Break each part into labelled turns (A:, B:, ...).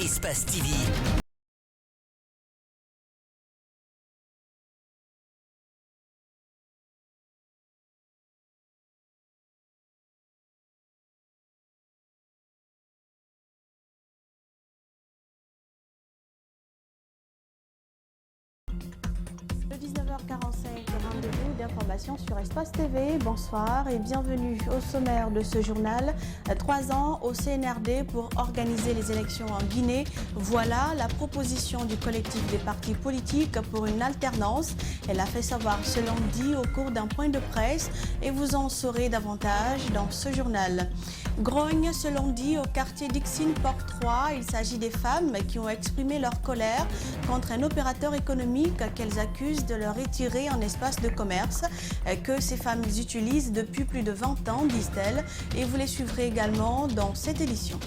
A: Espace TV.
B: Le 19h45, rendez-vous d'information sur Espace TV. Bonsoir et bienvenue au sommaire de ce journal. 3 ans au CNRD pour organiser les élections en Guinée. Voilà la proposition du collectif des partis politiques pour une alternance. Elle a fait savoir ce lundi au cours d'un point de presse et vous en saurez davantage dans ce journal. Grogne ce lundi au quartier Dixine Port 3. Il s'agit des femmes qui ont exprimé leur colère contre un opérateur économique qu'elles accusent de leur retirer un espace de commerce que ces femmes utilisent depuis plus de 20 ans, disent-elles. Et vous les suivrez également dans cette édition.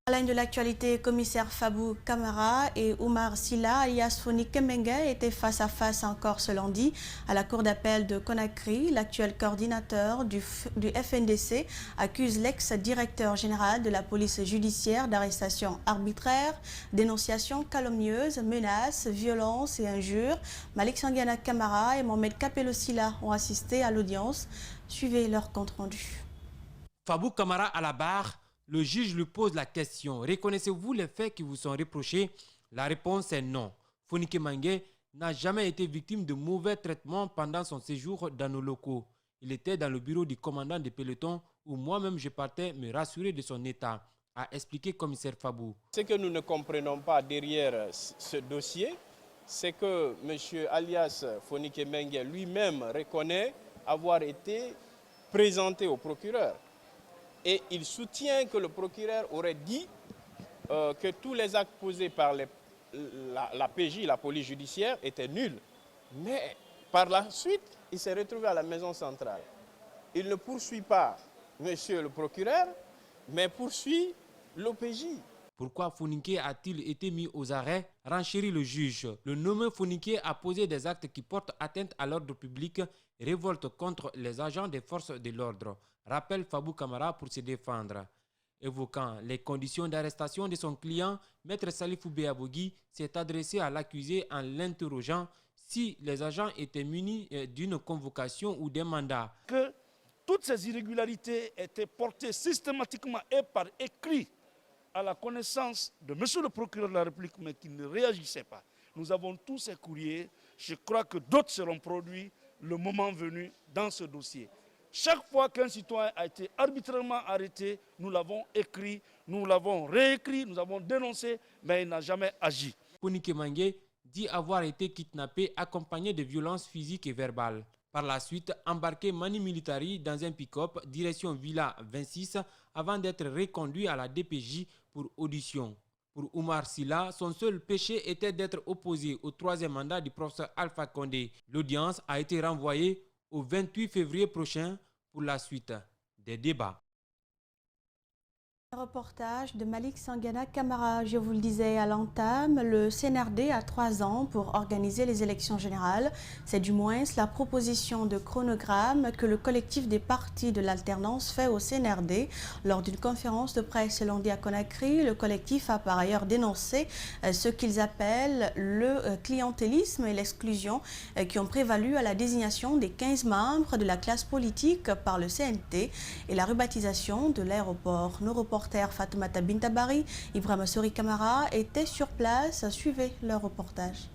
B: À la ligne de l'actualité, commissaire Fabou Kamara et Oumar Silla, alias Foni Kemenge, étaient face à face encore ce lundi à la cour d'appel de Conakry. L'actuel coordinateur du FNDC accuse l'ex-directeur général de la police judiciaire d'arrestation arbitraire, dénonciation calomnieuse, menaces, violences et injures. Malik Sangiana Kamara et Mohamed Kapelo Silla ont assisté à l'audience. Suivez leur compte-rendu.
C: Fabou Kamara à la barre. Le juge lui pose la question. Reconnaissez-vous les faits qui vous sont reprochés? La réponse est non. Fonike Mangue n'a jamais été victime de mauvais traitements pendant son séjour dans nos locaux. Il était dans le bureau du commandant de peloton où moi-même je partais me rassurer de son état, a expliqué commissaire Fabou.
D: Ce que nous ne comprenons pas derrière ce dossier, c'est que M. alias Fonike Mengue lui-même reconnaît avoir été présenté au procureur. Et il soutient que le procureur aurait dit que tous les actes posés par la PJ, la police judiciaire, étaient nuls. Mais par la suite, il s'est retrouvé à la maison centrale. Il ne poursuit pas monsieur le procureur, mais poursuit l'OPJ.
C: Pourquoi Fonike a-t-il été mis aux arrêts? Renchérit le juge. Le nommé Fonike a posé des actes qui portent atteinte à l'ordre public et révolte contre les agents des forces de l'ordre. Rappelle Fabou Kamara pour se défendre. Évoquant les conditions d'arrestation de son client, Maître Salifou Béabogui s'est adressé à l'accusé en l'interrogeant si les agents étaient munis d'une convocation ou d'un mandat.
E: Que toutes ces irrégularités étaient portées systématiquement et par écrit à la connaissance de monsieur le procureur de la République, mais qui ne réagissait pas. Nous avons tous ces courriers. Je crois que d'autres seront produits le moment venu dans ce dossier. Chaque fois qu'un citoyen a été arbitrairement arrêté, nous l'avons écrit, nous l'avons réécrit, nous avons dénoncé, mais il n'a jamais agi.
C: Fonike Mangue dit avoir été kidnappé accompagné de violences physiques et verbales. Par la suite, embarqué mani militari dans un pick-up direction Villa 26 avant d'être reconduit à la DPJ pour audition. Pour Oumar Silla, son seul péché était d'être opposé au 3e mandat du professeur Alpha Condé. L'audience a été renvoyée au 28 février prochain pour la suite des débats.
B: Reportage de Malik Sangiana Kamara. Je vous le disais à l'entame, le CNRD a 3 ans pour organiser les élections générales. C'est du moins la proposition de chronogramme que le collectif des partis de l'alternance fait au CNRD. Lors d'une conférence de presse lundi à Conakry, le collectif a par ailleurs dénoncé ce qu'ils appellent le clientélisme et l'exclusion qui ont prévalu à la désignation des 15 membres de la classe politique par le CNT et la rebaptisation de l'aéroport. Nos reporters Fatoumata Bintabari, Ibrahima Sori Kamara étaient sur place. Suivez leur reportage.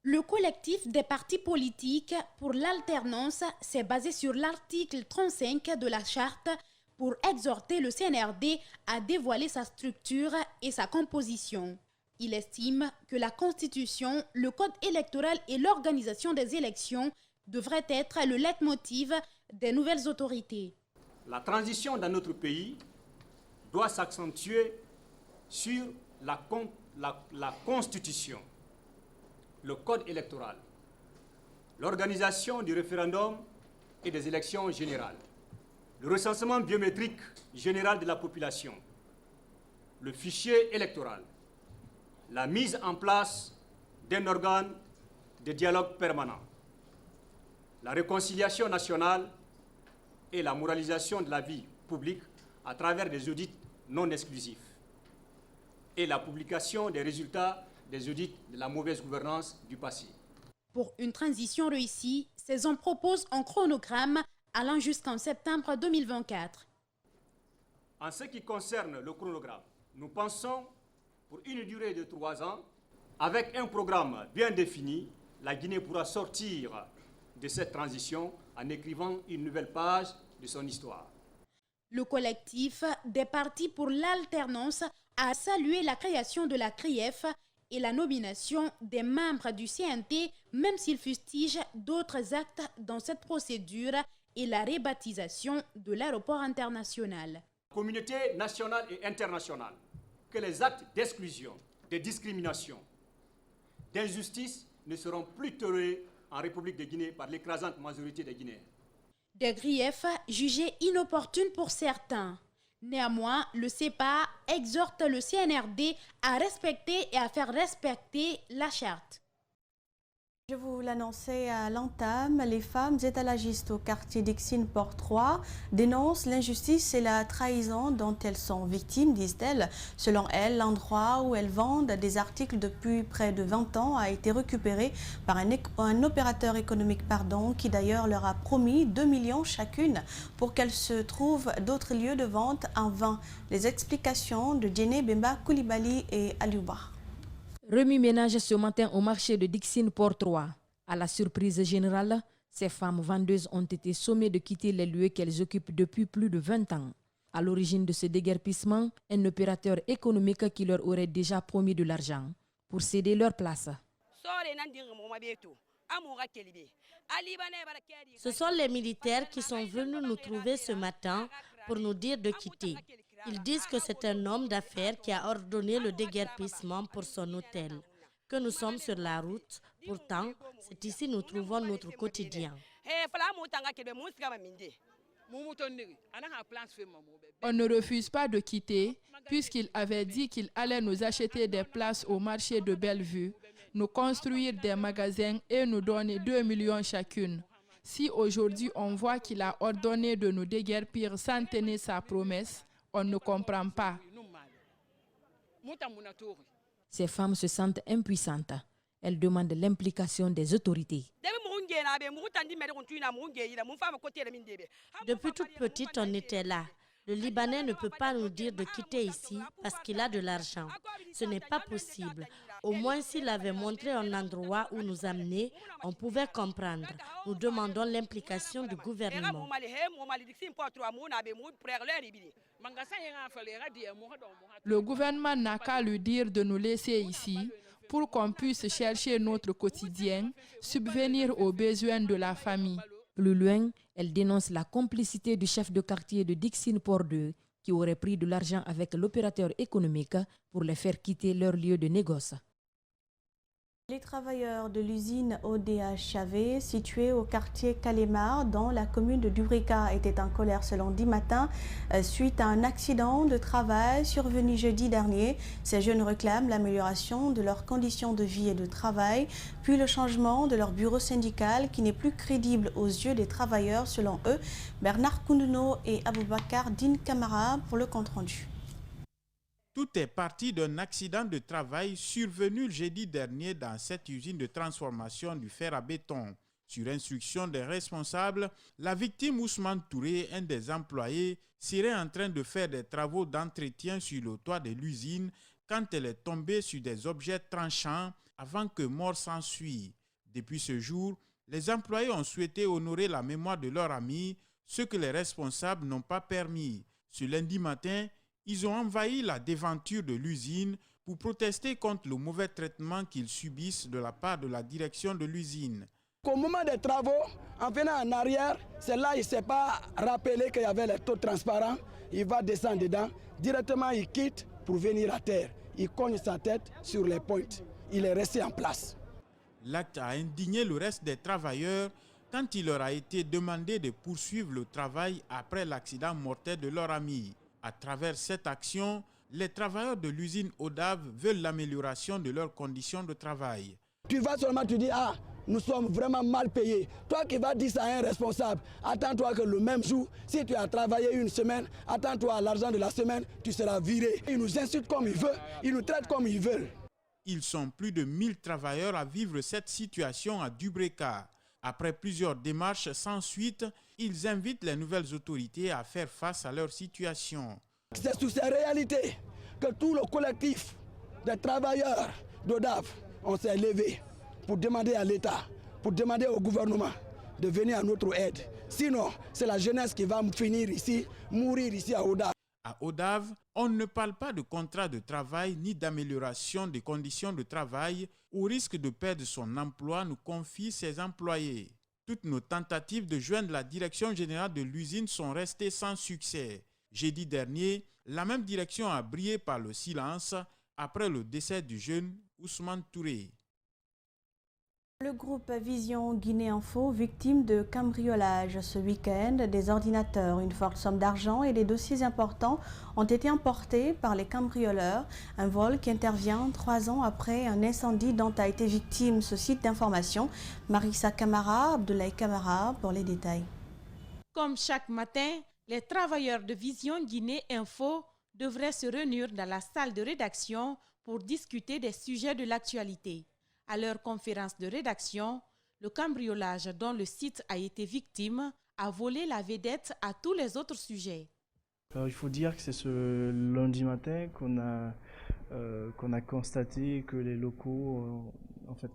F: Le collectif des partis politiques pour l'alternance s'est basé sur l'article 35 de la charte pour exhorter le CNRD à dévoiler sa structure et sa composition. Il estime que la Constitution, le Code électoral et l'organisation des élections devraient être le leitmotiv des nouvelles autorités.
G: La transition dans notre pays doit s'accentuer sur la Constitution, le Code électoral, l'organisation du référendum et des élections générales, le recensement biométrique général de la population, le fichier électoral, la mise en place d'un organe de dialogue permanent. la réconciliation nationale et la moralisation de la vie publique à travers des audits non exclusifs et la publication des résultats des audits de la mauvaise gouvernance du passé.
F: Pour une transition réussie, ces hommes proposent un chronogramme allant jusqu'en septembre 2024.
G: En ce qui concerne le chronogramme, nous pensons pour une durée de 3 ans, avec un programme bien défini, la Guinée pourra sortir de cette transition en écrivant une nouvelle page de son histoire.
F: Le collectif des partis pour l'alternance a salué la création de la CRIEF et la nomination des membres du CNT, même s'il fustige d'autres actes dans cette procédure et la rebaptisation de l'aéroport international.
G: Communauté nationale et internationale, que les actes d'exclusion, de discrimination, d'injustice ne seront plus tolérés en République de Guinée par l'écrasante majorité des Guinéens.
F: Des griefs jugés inopportuns pour certains. Néanmoins, le CEPA exhorte le CNRD à respecter et à faire respecter la charte.
B: Je vous l'annonçais à l'entame, les femmes étalagistes au quartier Dixine Port 3 dénoncent l'injustice et la trahison dont elles sont victimes, disent-elles. Selon elles, l'endroit où elles vendent des articles depuis près de 20 ans a été récupéré par un opérateur économique qui d'ailleurs leur a promis 2 millions chacune pour qu'elles se trouvent d'autres lieux de vente en vain. Les explications de Djene Bemba Koulibaly et Aliouba.
A: Remue-ménage ce matin au marché de Dixine Port 3. À la surprise générale, ces femmes vendeuses ont été sommées de quitter les lieux qu'elles occupent depuis plus de 20 ans. À l'origine de ce déguerpissement, un opérateur économique qui leur aurait déjà promis de l'argent pour céder leur place.
H: Ce sont les militaires qui sont venus nous trouver ce matin pour nous dire de quitter. Ils disent que c'est un homme d'affaires qui a ordonné le déguerpissement pour son hôtel, que nous sommes sur la route. Pourtant, c'est ici que nous trouvons notre quotidien.
I: On ne refuse pas de quitter, puisqu'il avait dit qu'il allait nous acheter des places au marché de Bellevue, nous construire des magasins et nous donner 2 millions chacune. Si aujourd'hui on voit qu'il a ordonné de nous déguerpir sans tenir sa promesse, on ne comprend pas.
A: Ces femmes se sentent impuissantes. Elles demandent l'implication des autorités.
H: Depuis toute petite, on était là. Le Libanais ne peut pas nous dire de quitter ici parce qu'il a de l'argent. Ce n'est pas possible. Au moins, s'il avait montré un endroit où nous amener, on pouvait comprendre. Nous demandons l'implication du gouvernement.
I: Le gouvernement n'a qu'à lui dire de nous laisser ici pour qu'on puisse chercher notre quotidien, subvenir aux besoins de la famille.
A: Plus loin, elle dénonce la complicité du chef de quartier de Dixine Port 2 qui aurait pris de l'argent avec l'opérateur économique pour les faire quitter leur lieu de négoce.
B: Les travailleurs de l'usine ODH-Chavé, située au quartier Calémar, dans la commune de Dubrika, étaient en colère ce lundi matin suite à un accident de travail survenu jeudi dernier. Ces jeunes réclament l'amélioration de leurs conditions de vie et de travail, puis le changement de leur bureau syndical qui n'est plus crédible aux yeux des travailleurs selon eux. Bernard Koundouno et Aboubakar Din Kamara pour le compte-rendu.
J: Tout est parti d'un accident de travail survenu le jeudi dernier dans cette usine de transformation du fer à béton. Sur instruction des responsables, la victime Ousmane Touré, un des employés, serait en train de faire des travaux d'entretien sur le toit de l'usine quand elle est tombée sur des objets tranchants avant que mort s'ensuit. Depuis ce jour, les employés ont souhaité honorer la mémoire de leur ami, ce que les responsables n'ont pas permis. Ce lundi matin, ils ont envahi la devanture de l'usine pour protester contre le mauvais traitement qu'ils subissent de la part de la direction de l'usine.
K: Au moment des travaux, en venant en arrière, c'est là il ne s'est pas rappelé qu'il y avait les taux transparents. Il va descendre dedans. Directement, il quitte pour venir à terre. Il cogne sa tête sur les pointes. Il est resté en place.
J: L'acte a indigné le reste des travailleurs quand il leur a été demandé de poursuivre le travail après l'accident mortel de leur ami. À travers cette action, les travailleurs de l'usine ODAV veulent l'amélioration de leurs conditions de travail.
K: Tu vas seulement te dire, nous sommes vraiment mal payés. Toi qui vas dire ça à un responsable, attends-toi que le même jour, si tu as travaillé une semaine, attends-toi à l'argent de la semaine, tu seras viré. Ils nous insultent comme ils veulent, ils nous traitent comme ils veulent.
J: Ils sont plus de 1000 travailleurs à vivre cette situation à Dubreka. Après plusieurs démarches sans suite, ils invitent les nouvelles autorités à faire face à leur situation.
K: C'est sous ces réalités que tout le collectif des travailleurs d'ODAV, on s'est levé pour demander à l'État, pour demander au gouvernement de venir à notre aide. Sinon, c'est la jeunesse qui va finir ici, mourir ici à ODAV.
J: À ODAV, on ne parle pas de contrat de travail ni d'amélioration des conditions de travail. Au risque de perdre son emploi, nous confient ses employés. Toutes nos tentatives de joindre la direction générale de l'usine sont restées sans succès. Jeudi dernier, la même direction a brillé par le silence après le décès du jeune Ousmane Touré.
B: Le groupe Vision Guinée Info, victime de cambriolage ce week-end, des ordinateurs, une forte somme d'argent et des dossiers importants ont été emportés par les cambrioleurs. Un vol qui intervient 3 ans après un incendie dont a été victime ce site d'information. Marissa Camara, Abdoulaye Camara pour les détails.
L: Comme chaque matin, les travailleurs de Vision Guinée Info devraient se réunir dans la salle de rédaction pour discuter des sujets de l'actualité. À leur conférence de rédaction, le cambriolage dont le site a été victime a volé la vedette à tous les autres sujets.
M: Alors, il faut dire que c'est ce lundi matin qu'on a constaté que les locaux,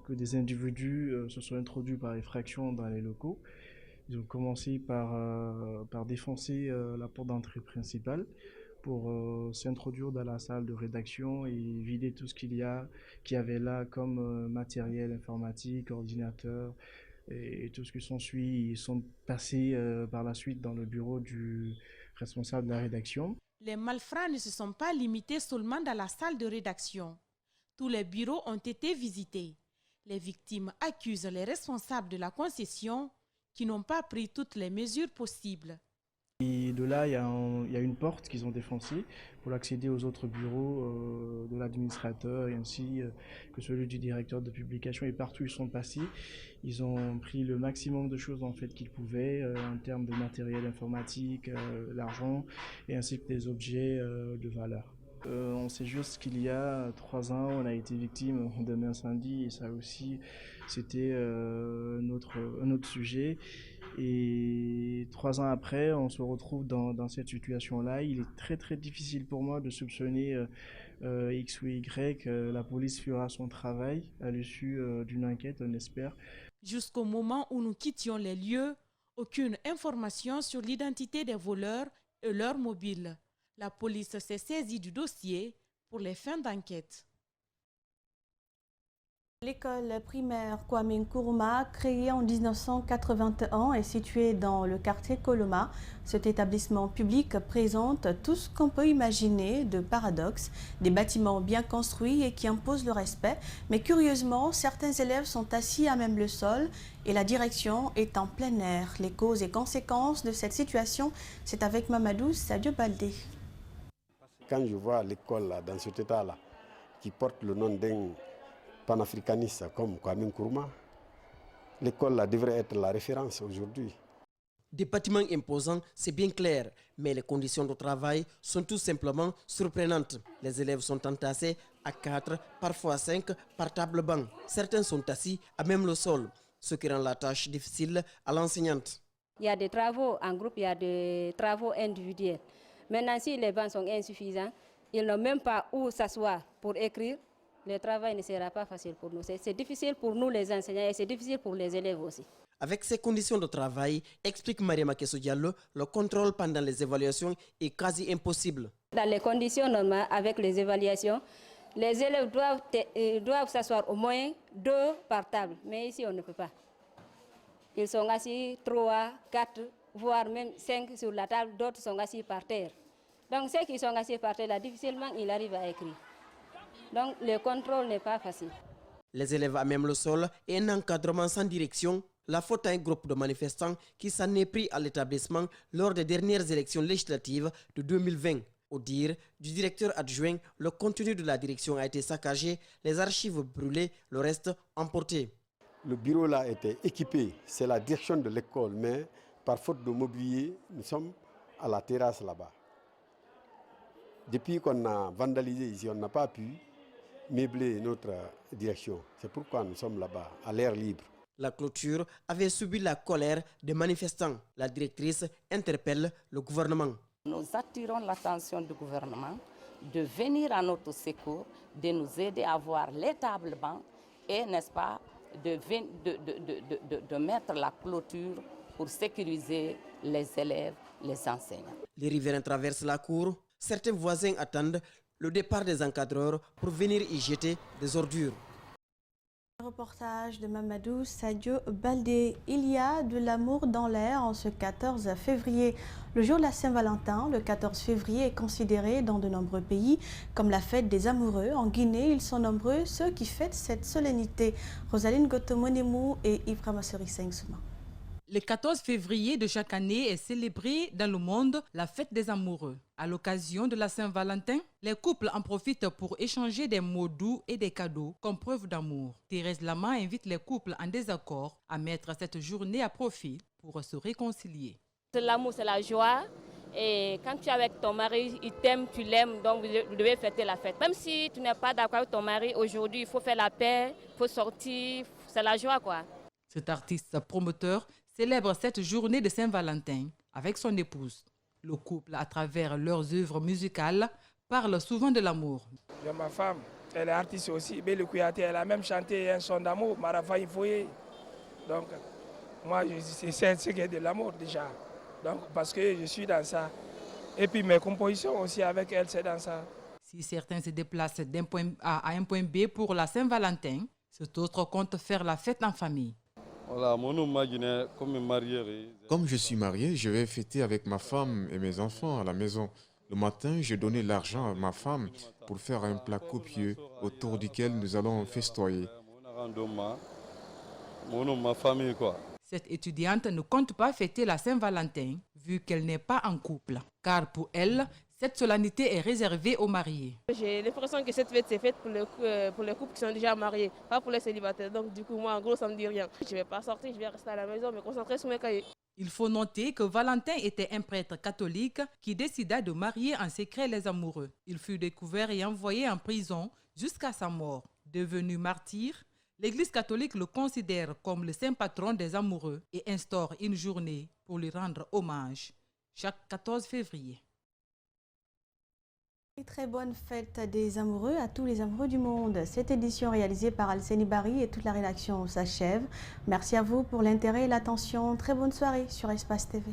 M: que des individus se sont introduits par effraction dans les locaux. Ils ont commencé par défoncer la porte d'entrée principale pour s'introduire dans la salle de rédaction et vider tout ce qu'il y avait là comme matériel informatique, ordinateur et tout ce qui s'ensuit. Ils sont passés par la suite dans le bureau du responsable de la rédaction.
L: Les malfrats ne se sont pas limités seulement dans la salle de rédaction. Tous les bureaux ont été visités. Les victimes accusent les responsables de la concession qui n'ont pas pris toutes les mesures possibles.
M: Et de là, il y a une porte qu'ils ont défoncée pour accéder aux autres bureaux de l'administrateur et ainsi que celui du directeur de publication. Et partout où ils sont passés, ils ont pris le maximum de choses qu'ils pouvaient en termes de matériel informatique, l'argent et ainsi que des objets de valeur. On sait juste qu'il y a 3 ans, on a été victime d'un incendie et ça aussi, c'était un autre sujet. Et 3 ans après, on se retrouve dans cette situation-là. Il est très très difficile pour moi de soupçonner X ou Y. La police fera son travail à l'issue d'une enquête, on espère.
L: Jusqu'au moment où nous quittions les lieux, aucune information sur l'identité des voleurs et leur mobile. La police s'est saisie du dossier pour les fins d'enquête.
B: L'école primaire Kwame Nkrumah, créée en 1981, est située dans le quartier Koloma. Cet établissement public présente tout ce qu'on peut imaginer de paradoxes, des bâtiments bien construits et qui imposent le respect. Mais curieusement, certains élèves sont assis à même le sol et la direction est en plein air. Les causes et conséquences de cette situation, c'est avec Mamadou Sadio Baldé.
N: Quand je vois l'école dans cet état-là, qui porte le nom d'un panafricaniste comme Kwame Nkrumah, l'école devrait être la référence aujourd'hui.
O: Des bâtiments imposants, c'est bien clair, mais les conditions de travail sont tout simplement surprenantes. Les élèves sont entassés à 4, parfois 5 par table banc. Certains sont assis à même le sol, ce qui rend la tâche difficile à l'enseignante.
P: Il y a des travaux en groupe, il y a des travaux individuels. Maintenant, si les bancs sont insuffisants, ils n'ont même pas où s'asseoir pour écrire. Le travail ne sera pas facile pour nous. C'est difficile pour nous les enseignants et c'est difficile pour les élèves aussi.
O: Avec ces conditions de travail, explique Mariama Kesso Diallo, le contrôle pendant les évaluations est quasi impossible.
P: Dans les conditions normales, avec les évaluations, les élèves doivent s'asseoir au moins 2 par table. Mais ici, on ne peut pas. Ils sont assis 3, 4, voire même 5 sur la table. D'autres sont assis par terre. Donc ceux qui sont assis par terre, là, difficilement, ils arrivent à écrire. Donc le contrôle n'est pas facile.
O: Les élèves à même le sol et un encadrement sans direction, la faute à un groupe de manifestants qui s'en est pris à l'établissement lors des dernières élections législatives de 2020. Au dire du directeur adjoint, le contenu de la direction a été saccagé, les archives brûlées, le reste emporté.
N: Le bureau là était équipé, c'est la direction de l'école, mais par faute de mobilier, nous sommes à la terrasse là-bas. Depuis qu'on a vandalisé ici, on n'a pas pu meubler notre direction. C'est pourquoi nous sommes là-bas, à l'air libre.
O: La clôture avait subi la colère des manifestants. La directrice interpelle le gouvernement.
Q: Nous attirons l'attention du gouvernement de venir à notre secours, de nous aider à avoir les tables bancs et, n'est-ce pas, de mettre la clôture pour sécuriser les élèves, les enseignants.
O: Les riverains traversent la cour. Certains voisins attendent le départ des encadreurs pour venir y jeter des ordures.
B: Reportage de Mamadou Sadio Baldé. Il y a de l'amour dans l'air en ce 14 février. Le jour de la Saint-Valentin, le 14 février, est considéré dans de nombreux pays comme la fête des amoureux. En Guinée, ils sont nombreux ceux qui fêtent cette solennité. Rosaline Gotomonemou et Ibrahima Souma.
R: Le 14 février de chaque année est célébré dans le monde la fête des amoureux. À l'occasion de la Saint-Valentin, les couples en profitent pour échanger des mots doux et des cadeaux comme preuve d'amour. Thérèse Lama invite les couples en désaccord à mettre cette journée à profit pour se réconcilier.
S: L'amour, c'est la joie. Et quand tu es avec ton mari, il t'aime, tu l'aimes, donc vous devez fêter la fête. Même si tu n'es pas d'accord avec ton mari, aujourd'hui, il faut faire la paix, il faut sortir, c'est la joie, quoi.
R: Cet artiste promoteur célèbre cette journée de Saint-Valentin avec son épouse. Le couple, à travers leurs œuvres musicales, parle souvent de l'amour.
T: Ma femme, elle est artiste aussi, Belle Kouyaté, elle a même chanté un son d'amour, Marafa Ifoye. Donc, moi, c'est ce qui est de l'amour déjà. Donc, parce que je suis dans ça. Et puis mes compositions aussi avec elle, c'est dans ça.
R: Si certains se déplacent d'un point A à un point B pour la Saint-Valentin, cet autre compte faire la fête en famille.
U: Comme je suis marié, je vais fêter avec ma femme et mes enfants à la maison. Le matin, je donnais l'argent à ma femme pour faire un plat copieux autour duquel nous allons festoyer.
R: Cette étudiante ne compte pas fêter la Saint-Valentin vu qu'elle n'est pas en couple. Car pour elle, cette solennité est réservée aux mariés.
S: J'ai l'impression que cette fête, c'est faite pour les couples qui sont déjà mariés, pas pour les célibataires. Donc du coup, moi, en gros, ça ne me dit rien. Je ne vais pas sortir, je vais rester à la maison, me concentrer sur mes cahiers.
R: Il faut noter que Valentin était un prêtre catholique qui décida de marier en secret les amoureux. Il fut découvert et envoyé en prison jusqu'à sa mort. Devenu martyr, l'Église catholique le considère comme le saint patron des amoureux et instaure une journée pour lui rendre hommage chaque 14 février.
B: Très bonne fête des amoureux à tous les amoureux du monde. Cette édition réalisée par Alceni Bari et toute la rédaction s'achève. Merci à vous pour l'intérêt et l'attention. Très bonne soirée sur Espace TV.